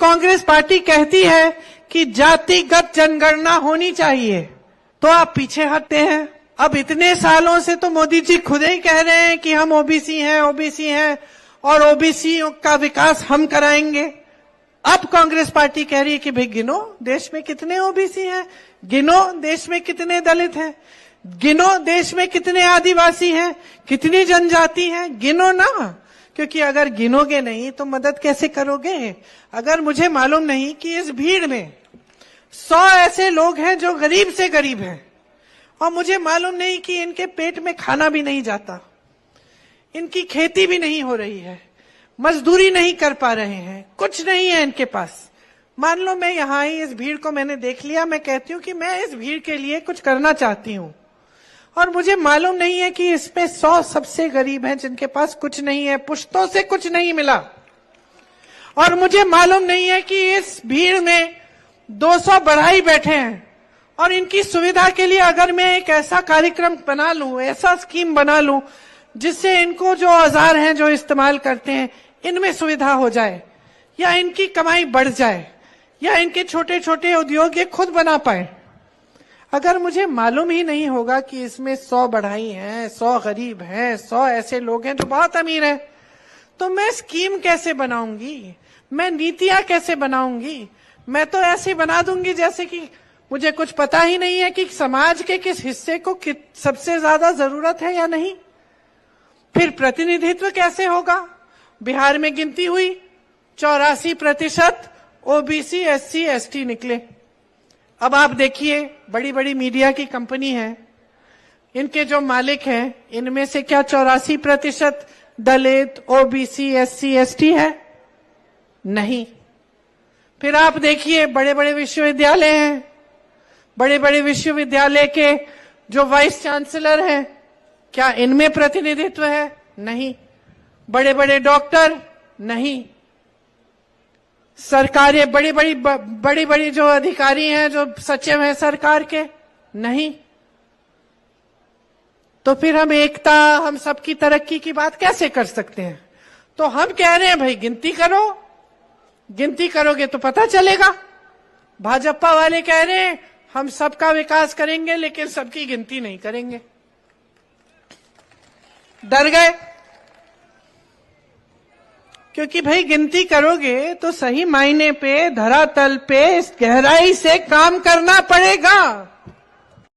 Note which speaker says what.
Speaker 1: Congress party कहती है कि जातिगत जनगणना होनी चाहिए, तो आप पीछे हटते हैं। अब इतने सालों से तो मोदी जी खुद ही कह रहे हैं कि हम ओबीसी हैं और ओबीसी का विकास हम कराएंगे। अब कांग्रेस पार्टी कह रही है कि भाई गिनो देश में कितने ओबीसी हैं, गिनो देश में कितने दलित हैं, गिनो देश में कितने आदिवासी हैं, कितनी जनजाति हैं, गिनो ना। क्योंकि अगर गिनोगे नहीं तो मदद कैसे करोगे? अगर मुझे मालूम नहीं कि इस भीड़ में 100 ऐसे लोग हैं जो गरीब से गरीब हैं, और मुझे मालूम नहीं कि इनके पेट में खाना भी नहीं जाता, इनकी खेती भी नहीं हो रही है, मजदूरी नहीं कर पा रहे हैं, कुछ नहीं है इनके पास। मान लो मैं यहाँ आई, इस भीड़ को मैंने देख लिया, मैं कहती हूँ कि मैं इस भीड़ के लिए कुछ करना चाहती हूँ, और मुझे मालूम नहीं है कि इसमें 100 सबसे गरीब हैं जिनके पास कुछ नहीं है, पुश्तों से कुछ नहीं मिला, और मुझे मालूम नहीं है कि इस भीड़ में 200 बढ़ाई बैठे हैं, और इनकी सुविधा के लिए अगर मैं एक ऐसा कार्यक्रम बना लूं, ऐसा स्कीम बना लूं जिससे इनको जो औजार हैं जो इस्तेमाल करते हैं इनमें सुविधा हो जाए, या इनकी कमाई बढ़ जाए, या इनके छोटे छोटे उद्योग ये खुद बना पाए। अगर मुझे मालूम ही नहीं होगा कि इसमें 100 बढ़ाई हैं, 100 गरीब हैं, 100 ऐसे लोग हैं जो बहुत अमीर हैं, तो मैं स्कीम कैसे बनाऊंगी, मैं नीतियां कैसे बनाऊंगी? मैं तो ऐसे बना दूंगी जैसे कि मुझे कुछ पता ही नहीं है कि समाज के किस हिस्से को सबसे ज्यादा जरूरत है या नहीं। फिर प्रतिनिधित्व कैसे होगा? बिहार में गिनती हुई 84% ओबीसी एससी एसटी निकले। अब आप देखिए, बड़ी बड़ी मीडिया की कंपनी है, इनके जो मालिक हैं इनमें से क्या 84% दलित ओबीसी एससी एसटी है? नहीं। फिर आप देखिए, बड़े बड़े विश्वविद्यालय हैं, बड़े बड़े विश्वविद्यालय के जो वाइस चांसलर हैं, क्या इनमें प्रतिनिधित्व है? नहीं। बड़े बड़े डॉक्टर? नहीं। सरकारें बड़ी बड़ी जो अधिकारी हैं, जो सचिव हैं सरकार के? नहीं। तो फिर हम एकता, हम सबकी तरक्की की बात कैसे कर सकते हैं? तो हम कह रहे हैं भाई गिनती करो, गिनती करोगे तो पता चलेगा। भाजपा वाले कह रहे हैं हम सबका विकास करेंगे लेकिन सबकी गिनती नहीं करेंगे। डर गए, क्योंकि भाई गिनती करोगे तो सही मायने पे धरातल पे गहराई से काम करना पड़ेगा।